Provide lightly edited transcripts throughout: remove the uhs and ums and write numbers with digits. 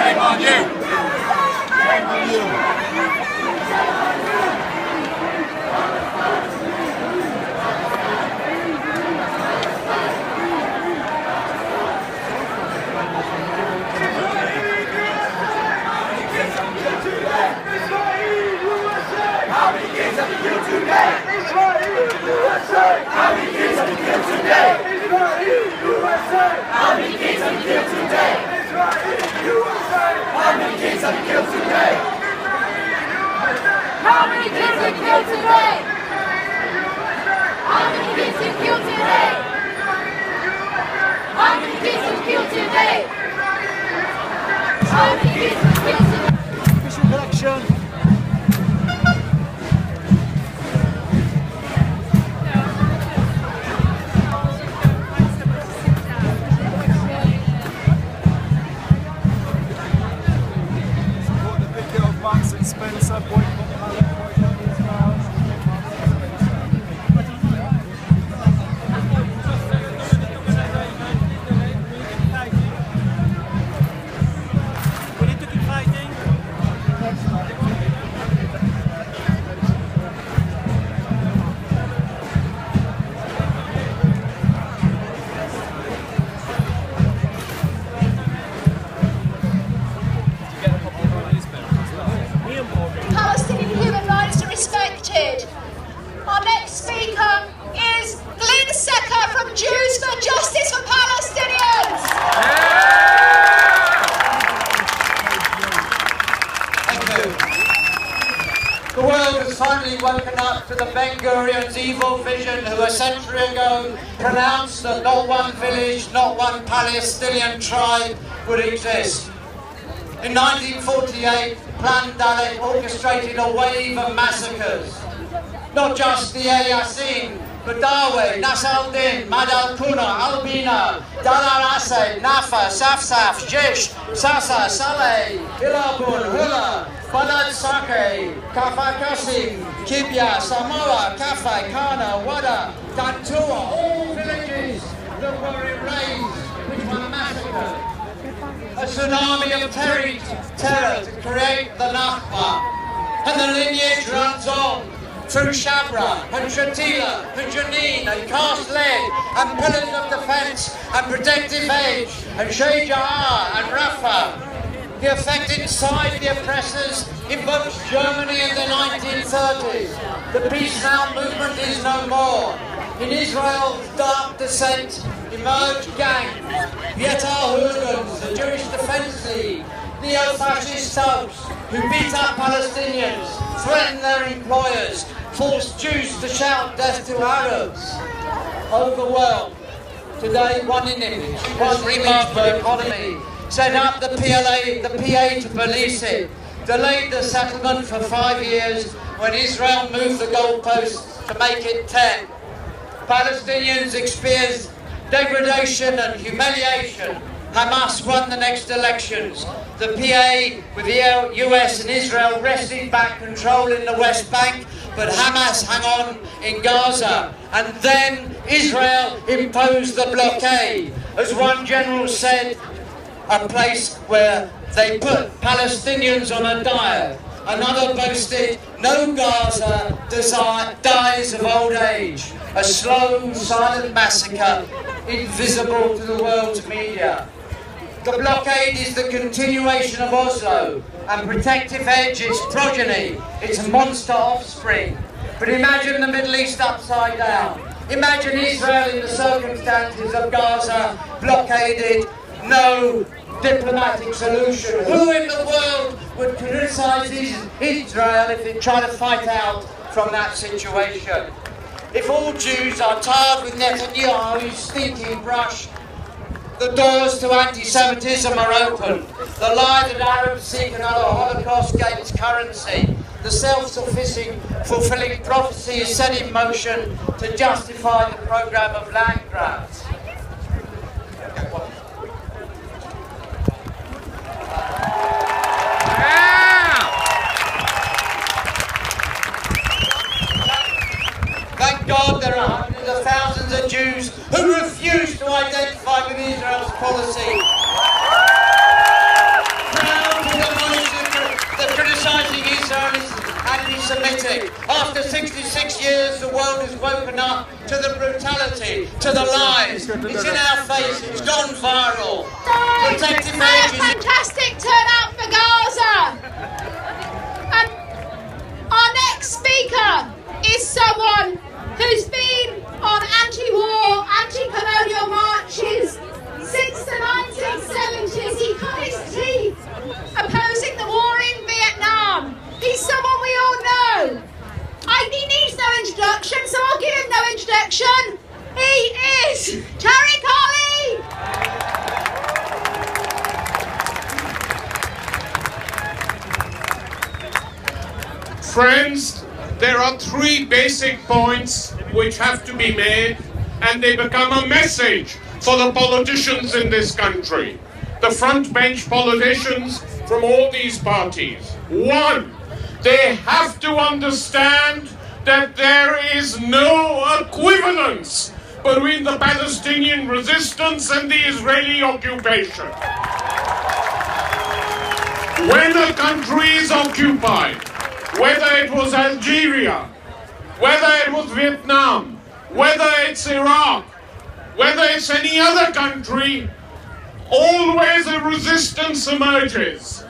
Shame on you! Shame on you! How many kids have you killed today? How many kids have you killed today? How many kids have you killed today? How many kids have you killed today? How many kids have you killed today? How many kids have you killed today? How many kids have you killed today? How many kids have you killed today? Official collection. Spencer, boycott Pallet, boycott Israel. We need to keep fighting. Palestinian human rights are respected. Our next speaker is Glyn Secker from Jews for Justice for Palestinians. Thank you. The world has finally woken up to the Ben-Gurion's evil vision who a century ago pronounced that not one village, not one Palestinian tribe would exist. In 1948, Plan Dalet orchestrated a wave of massacres. Not just the Yassin, but Dawe, Nas al-Din, Mad al-Kuna, Albina, Dalar Asad, Nafa, Safsaf, Jish, Sasa, Saleh, Ilabun, Hula, Balad Sake, Kafar Qasim, Kibya, Samoa, Kafai, Kana, Wada, Dantua, all villages that were erased, which were massacred. A tsunami of terror to create the Nakba. And the lineage runs on through Shabra and Shatila and Janine and Cast Lead and Pillars of Defence and Protective Edge and Shajar and Rafah. The effect inside the oppressors in both Germany in the 1930s. The Peace Now movement is no more. In Israel's dark descent emerged gangs, Yetar hooligans, the Jewish Defence League, neo-fascist thugs who beat up Palestinians, threatened their employers, forced Jews to shout death to Arabs. Overwhelmed. Today, one image per economy, set up the PA to police it, delayed the settlement for 5 years when Israel moved the goalposts to make it 10. Palestinians experienced degradation and humiliation. Hamas won the next elections. The PA, with the US and Israel, wrested back control in the West Bank, but Hamas hung on in Gaza. And then Israel imposed the blockade. As one general said, a place where they put Palestinians on a diet. Another boasted, no Gaza dies of old age. A slow, silent massacre, invisible to the world's media. The blockade is the continuation of Oslo, and Protective Edge its progeny, its monster offspring. But imagine the Middle East upside down. Imagine Israel in the circumstances of Gaza, blockaded, no diplomatic solution. Who in the world would criticise Israel if it tried to fight out from that situation? If all Jews are tarred with Netanyahu's stinking brush, the doors to anti-Semitism are open. The lie that Arabs seek another Holocaust gains currency. The self-fulfilling prophecy is set in motion to justify the programme of land grabs. Thank God there are hundreds of thousands of Jews who refuse to identify with Israel's policy. Proud years the world has woken up to the brutality, to the lies. It's in our face, it's gone viral. Protective A agencies. fantastic turnout for Gaza. And our next speaker is someone who's been on anti-war, anti-colonial marches since the 1970s. He cut his teeth opposing the war in Vietnam. He's someone we all know. He needs no introduction, so I'll give him no introduction. He is Tariq Ali. Friends, there are three basic points which have to be made, and they become a message for the politicians in this country. The front bench politicians from all these parties. One, they have to understand that there is no equivalence between the Palestinian resistance and the Israeli occupation. When a country is occupied, whether it was Algeria, whether it was Vietnam, whether it's Iraq, whether it's any other country, always a resistance emerges.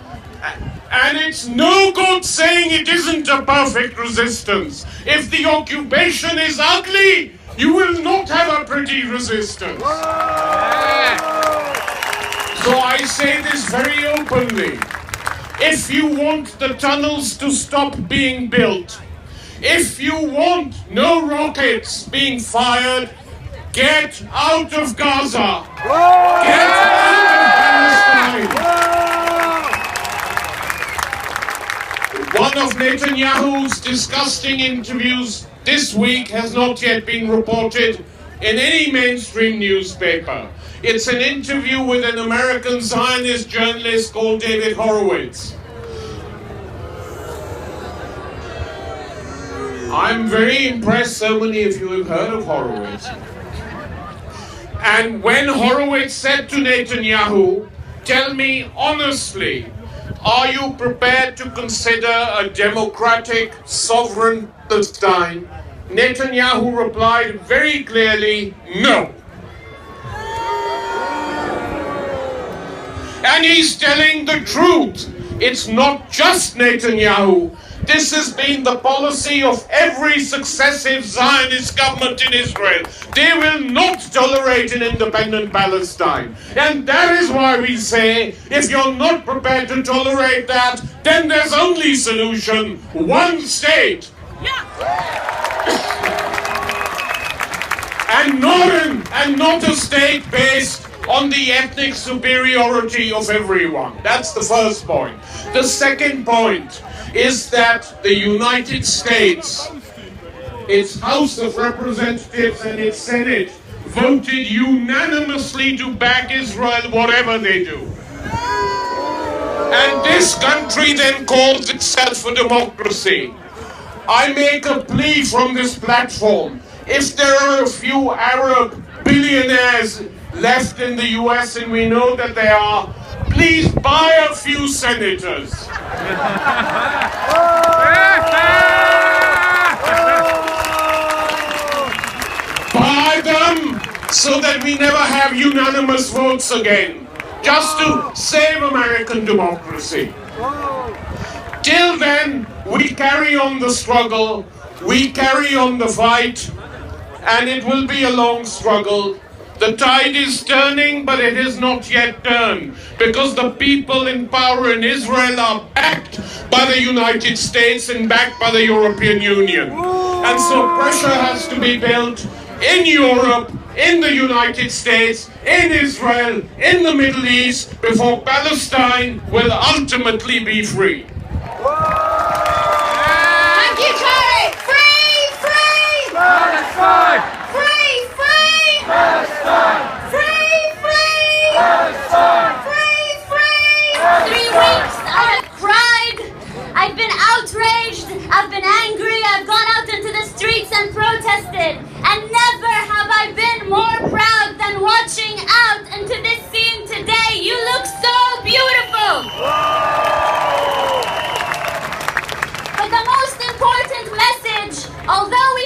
And it's no good saying it isn't a perfect resistance. If the occupation is ugly, you will not have a pretty resistance. So I say this very openly. If you want the tunnels to stop being built, if you want no rockets being fired, get out of Gaza. Get out of Palestine. One of Netanyahu's disgusting interviews this week has not yet been reported in any mainstream newspaper. It's an interview with an American Zionist journalist called David Horowitz. I'm very impressed so many of you have heard of Horowitz. And when Horowitz said to Netanyahu, tell me honestly, are you prepared to consider a democratic, sovereign Palestine? Netanyahu replied very clearly, no. And he's telling the truth. It's not just Netanyahu. This has been the policy of every successive Zionist government in Israel. They will not tolerate an independent Palestine. And that is why we say, if you're not prepared to tolerate that, then there's only solution, one state. And not a state based on the ethnic superiority of everyone. That's the first point. The second point is that the United States, its House of Representatives and its Senate, voted unanimously to back Israel whatever they do. And this country then calls itself a democracy. I make a plea from this platform. If there are a few Arab billionaires left in the US, and we know that they are, please buy a few senators. Buy them so that we never have unanimous votes again, just to save American democracy. Till then, we carry on the struggle, we carry on the fight, and it will be a long struggle. The tide is turning, but it is not yet turned, because the people in power in Israel are backed by the United States and backed by the European Union. And so pressure has to be built in Europe, in the United States, in Israel, in the Middle East, before Palestine will ultimately be free. Thank you, Tariq. Free, free! Palestine! Free, free! Palestine! Free, free! Palestine! Free, free! 3 weeks I have cried, I've been outraged, I've been angry, I've gone out into the streets and protested, and never have I been more proud than watching out into this scene today. You look so beautiful! But the most important message, although we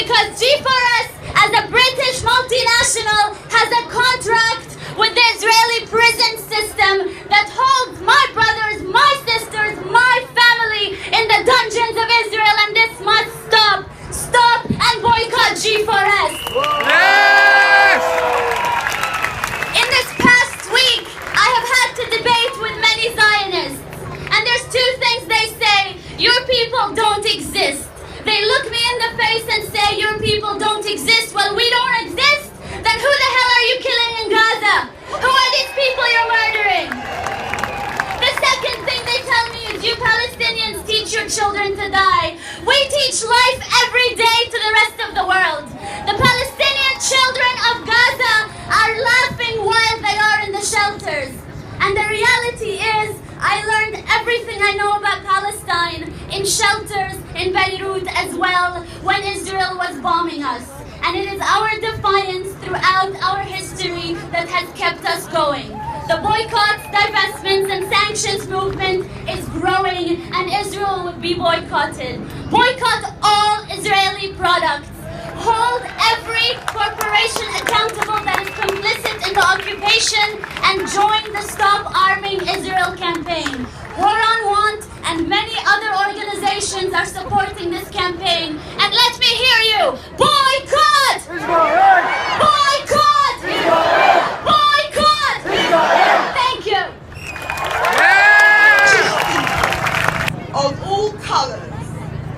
because G4S, as a British multinational, has a contract with the Israeli prison system that holds my brothers, my sisters, my family in the dungeons of Israel, and this must stop. Stop and boycott G4S. Yes! In this past week, I have had to debate with many Zionists, and there's two things they say. Your people don't exist. They look me in the face and say, your people don't exist. Well, we don't exist? Then who the hell are you killing in Gaza? Who are these people you're murdering? The second thing they tell me is, you Palestinians teach your children to die. We teach life every day to the rest of the world. The Palestinian children of Gaza are laughing while they are in the shelters. And the reality is, I learned everything I know about Palestine in shelters in Beirut as well, when Israel was bombing us. And it is our defiance throughout our history that has kept us going. The boycotts, divestments, and sanctions movement is growing, and Israel would be boycotted. Boycott all Israeli products. Hold every corporation accountable that is complicit in the occupation, and join the Stop Arming Israel campaign. War on Want and many other organizations are supporting this campaign. And let me hear you. Boycott! Boycott! Boycott! Thank you. Of all colours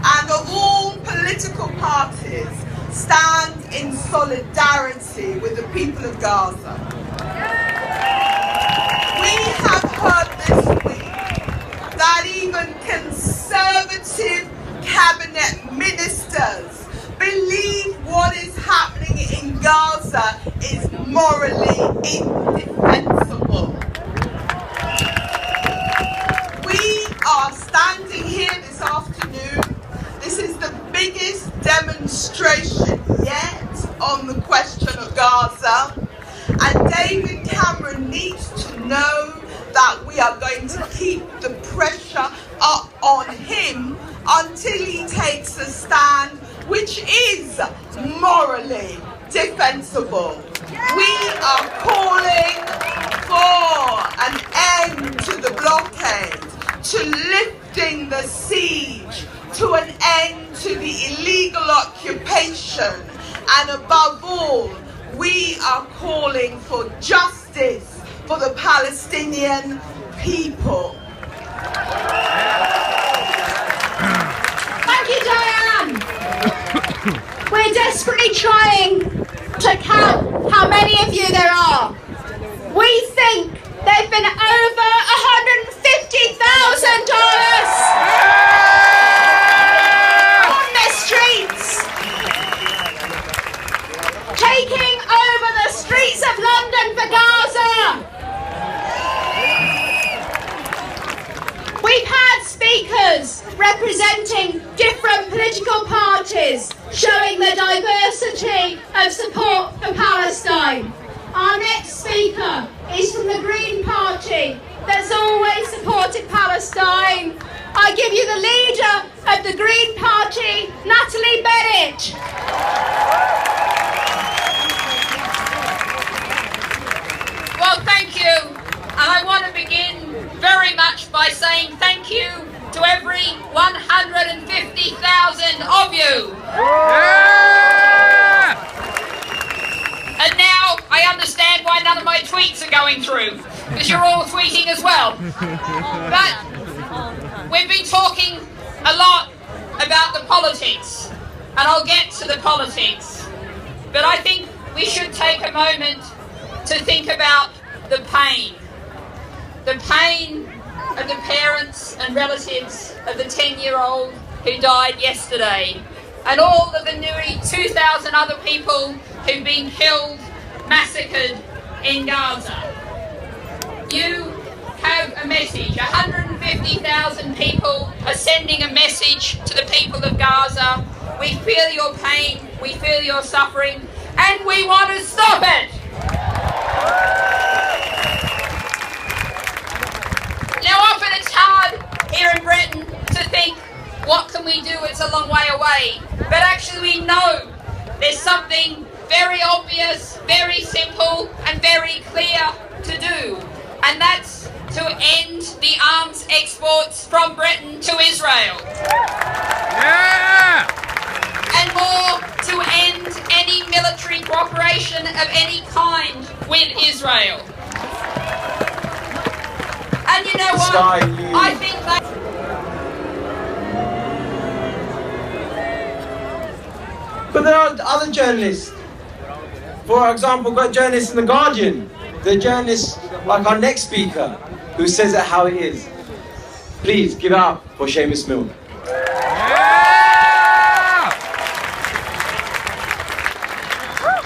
and of all political parties stand in solidarity with the people of Gaza. We have heard this week that even conservative cabinet ministers believe what is happening in Gaza is morally indefensible. We are standing here this afternoon. This is the biggest demonstration yet on the question of Gaza. And David Cameron needs to know that we are going to keep the pressure up on him until he takes a stand which is morally defensible. We are calling for an end to the blockade, to lifting the siege, to an end to the illegal occupation, and above all, we are calling for justice for the Palestinian people. Thank you, Diane. We're desperately trying to count how many of you there are. We think there have been over $150,000 on the streets, taking over the streets of London for Gaza. We've had speakers representing different political parties, showing the diversity of support for Palestine. Our next speaker is from the Green Party, that's always supported Palestine. I give you the leader of the Green Party, Natalie Bennett. Well, thank you. And I want to begin very much by saying thank you to every 150,000 of you. Yeah! And now I understand why none of my tweets are going through, because you're all tweeting as well. But we've been talking a lot about the politics, and I'll get to the politics. But I think we should take a moment to think about the pain. The pain of the parents and relatives of the 10-year-old who died yesterday, and all of the nearly 2,000 other people who've been killed, massacred in Gaza. You have a message. 150,000 people are sending a message to the people of Gaza. We feel your pain, we feel your suffering, and we want to stop it. Now often it's hard here in Britain to think, what can we do? It's a long way away. But actually we know something very obvious, very simple, and very clear to do. And that's to end the arms exports from Britain to Israel. Yeah! And more, to end any military cooperation of any kind with Israel. And you know what? I think that... But there are other journalists. For example, we've got journalists in The Guardian. There are journalists like our next speaker who says it how it is. Please give it up for Seamus Milne.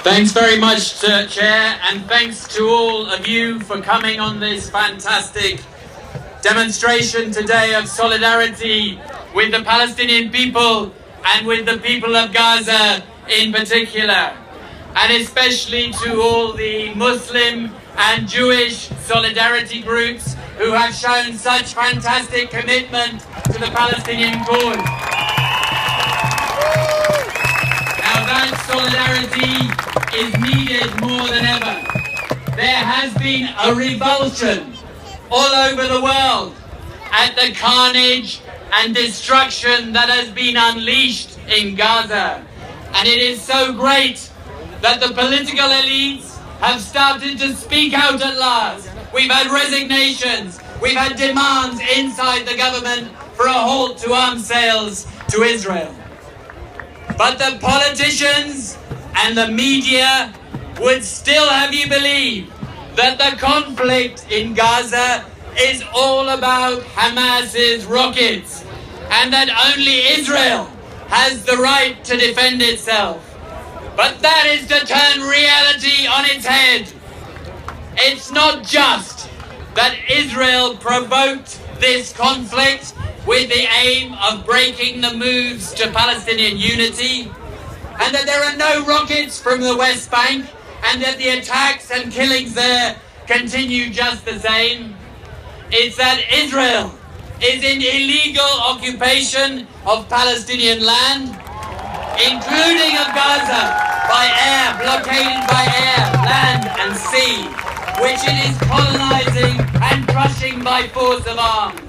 Thanks very much, Chair, and thanks to all of you for coming on this fantastic demonstration today of solidarity with the Palestinian people and with the people of Gaza in particular, and especially to all the Muslim and Jewish solidarity groups who have shown such fantastic commitment to the Palestinian cause. Now that solidarity is needed more than ever. There has been a revulsion all over the world at the carnage and destruction that has been unleashed in Gaza. And it is so great that the political elites have started to speak out at last. We've had resignations, we've had demands inside the government for a halt to arms sales to Israel. But the politicians and the media would still have you believe that the conflict in Gaza is all about Hamas's rockets and that only Israel has the right to defend itself. But that is to turn reality on its head. It's not just that Israel provoked this conflict with the aim of breaking the moves to Palestinian unity, and that there are no rockets from the West Bank, and that the attacks and killings there continue just the same. It's that Israel is in illegal occupation of Palestinian land, including of Gaza, by air, blockaded by air, land and sea, which it is colonizing and crushing by force of arms.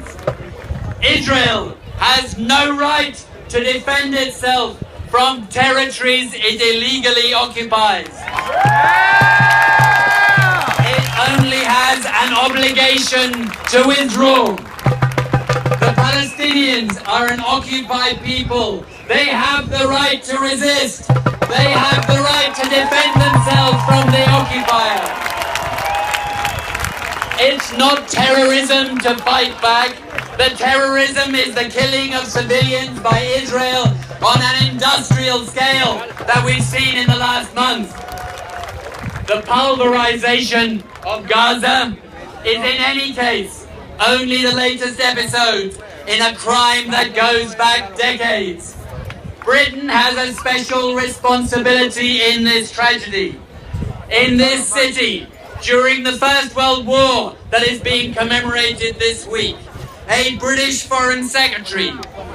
Israel has no right to defend itself from territories it illegally occupies. It only has an obligation to withdraw. The Palestinians are an occupied people. They have the right to resist. They have the right to defend themselves from the occupier. It's not terrorism to fight back. The terrorism is the killing of civilians by Israel on an industrial scale that we've seen in the last month. The pulverization of Gaza is in any case only the latest episode in a crime that goes back decades. Britain has a special responsibility in this tragedy. In this city, during the First World War that is being commemorated this week, a British Foreign Secretary,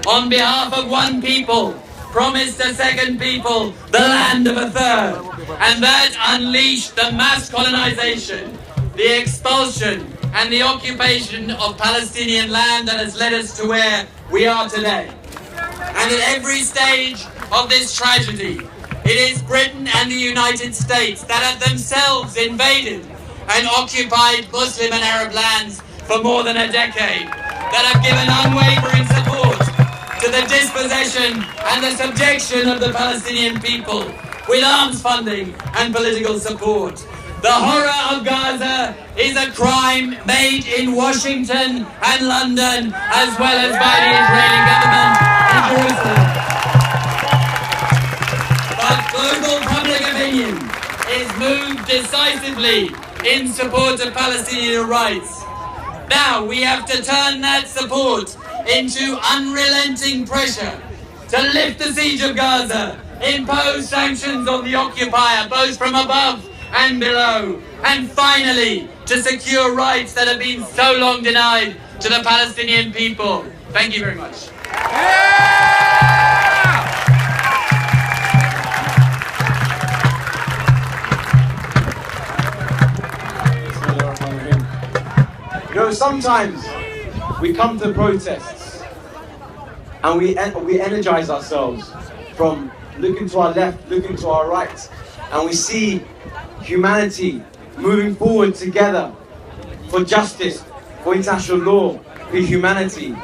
on behalf of one people, promised a second people the land of a third. And that unleashed the mass colonization, the expulsion and the occupation of Palestinian land that has led us to where we are today. And at every stage of this tragedy, it is Britain and the United States that have themselves invaded and occupied Muslim and Arab lands for more than a decade, that have given unwavering support to the dispossession and the subjection of the Palestinian people with arms funding and political support. The horror of Gaza is a crime made in Washington and London, as well as by the Israeli government in Jerusalem. But global public opinion is moved decisively in support of Palestinian rights. Now we have to turn that support into unrelenting pressure to lift the siege of Gaza, impose sanctions on the occupier, both from above and below, and finally to secure rights that have been so long denied to the Palestinian people. Thank you very much. know, sometimes we come to protests and we energize ourselves from looking to our left, looking to our right, and we see humanity moving forward together for justice, for international law, for humanity.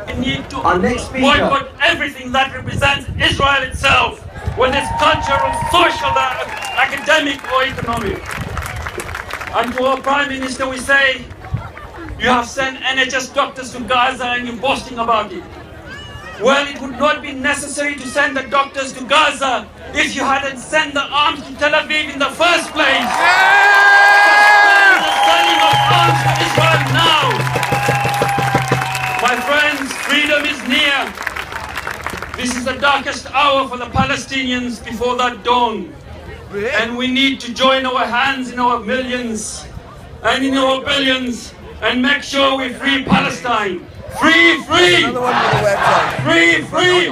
We need to Our next speaker. boycott everything that represents Israel itself, whether it's cultural, social, academic or economic. And to our Prime Minister we say, you have sent NHS doctors to Gaza and you're boasting about it. Well, it would not be necessary to send the doctors to Gaza if you hadn't sent the arms to Tel Aviv in the first place. Because the selling of arms to Israel now. My friends, freedom is near. This is the darkest hour for the Palestinians before that dawn. And we need to join our hands in our millions and in our billions and make sure we free Palestine. Free, free! Free, free!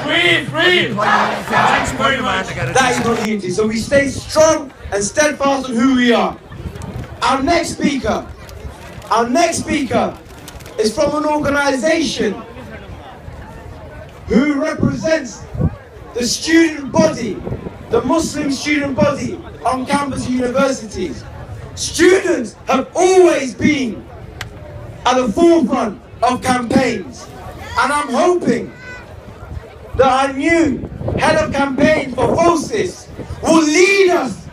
Free, free! Thanks very much. That is not unity. So we stay strong and steadfast on who we are. Our next speaker is from an organization who represents the student body, the Muslim student body on campus universities. Students have always been at the forefront of campaigns, and I'm hoping that our new head of campaign for FOSIS will lead us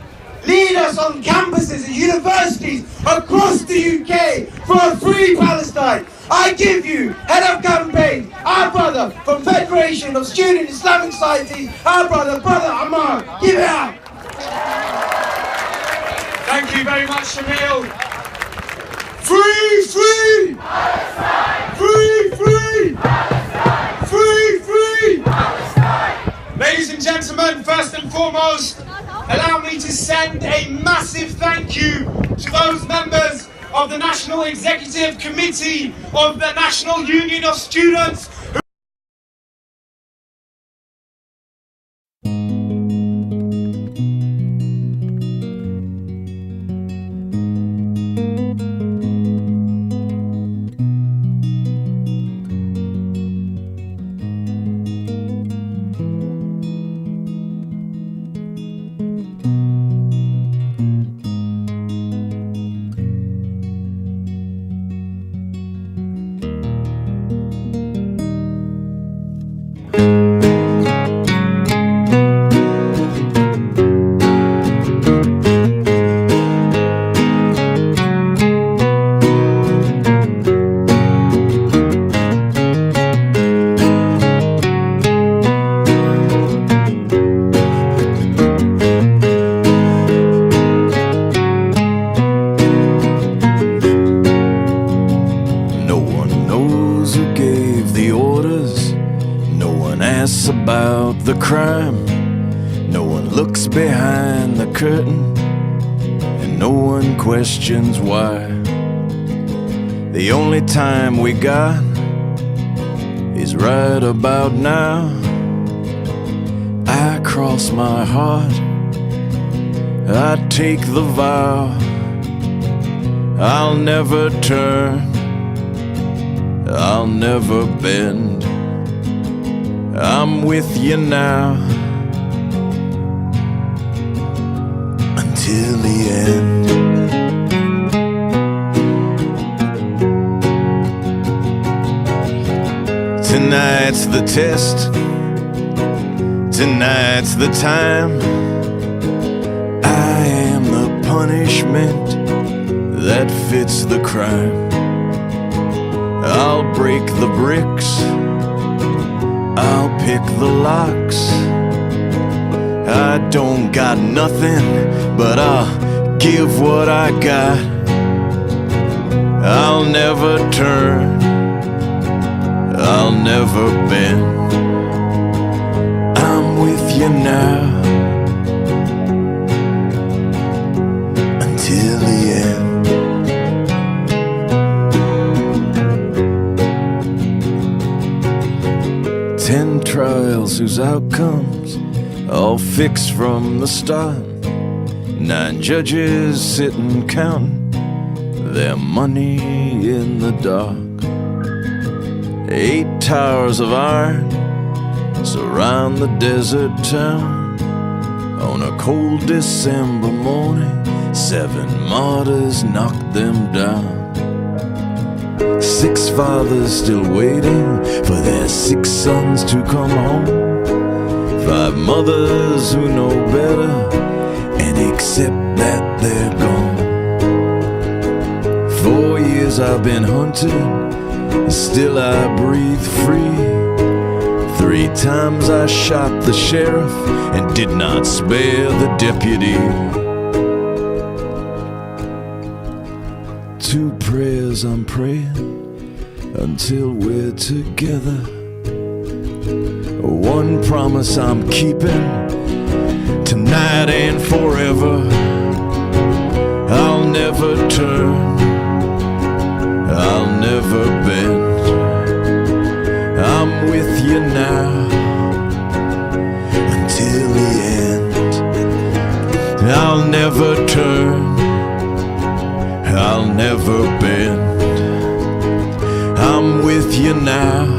on campuses and universities across the UK for a free Palestine. I give you head of campaign, our brother from Federation of Student Islamic Societies, our brother Ammar. Give it up. Thank you very much, Shamil. Free, free! Free, free! Free, free! Ladies and gentlemen, first and foremost, allow me to send a massive thank you to those members of the National Executive Committee of the National Union of Students. About the crime, no one looks behind the curtain, and no one questions why. The only time we got is right about now. I cross my heart, I take the vow, I'll never turn, I'll never bend. I'm with you now until the end. Tonight's the test, tonight's the time. I am the punishment that fits the crime. I'll break the bricks, I'll pick the locks. I don't got nothing, but I'll give what I got. I'll never turn, I'll never bend. I'm with you now until the end. 10 trials whose outcomes all fixed from the start. 9 judges sitting counting their money in the dark. 8 towers of iron surround the desert town. On a cold December morning, 7 martyrs knocked them down. 6 fathers still waiting for their 6 sons to come home. 5 mothers who know better and accept that they're gone. 4 years I've been hunted, still I breathe free. 3 times I shot the sheriff and did not spare the deputy. 2 prayers I'm praying until we're together. 1 promise I'm keeping tonight and forever. I'll never turn, I'll never bend. I'm with you now until the end. I'll never turn, I'll never bend. I'm with you now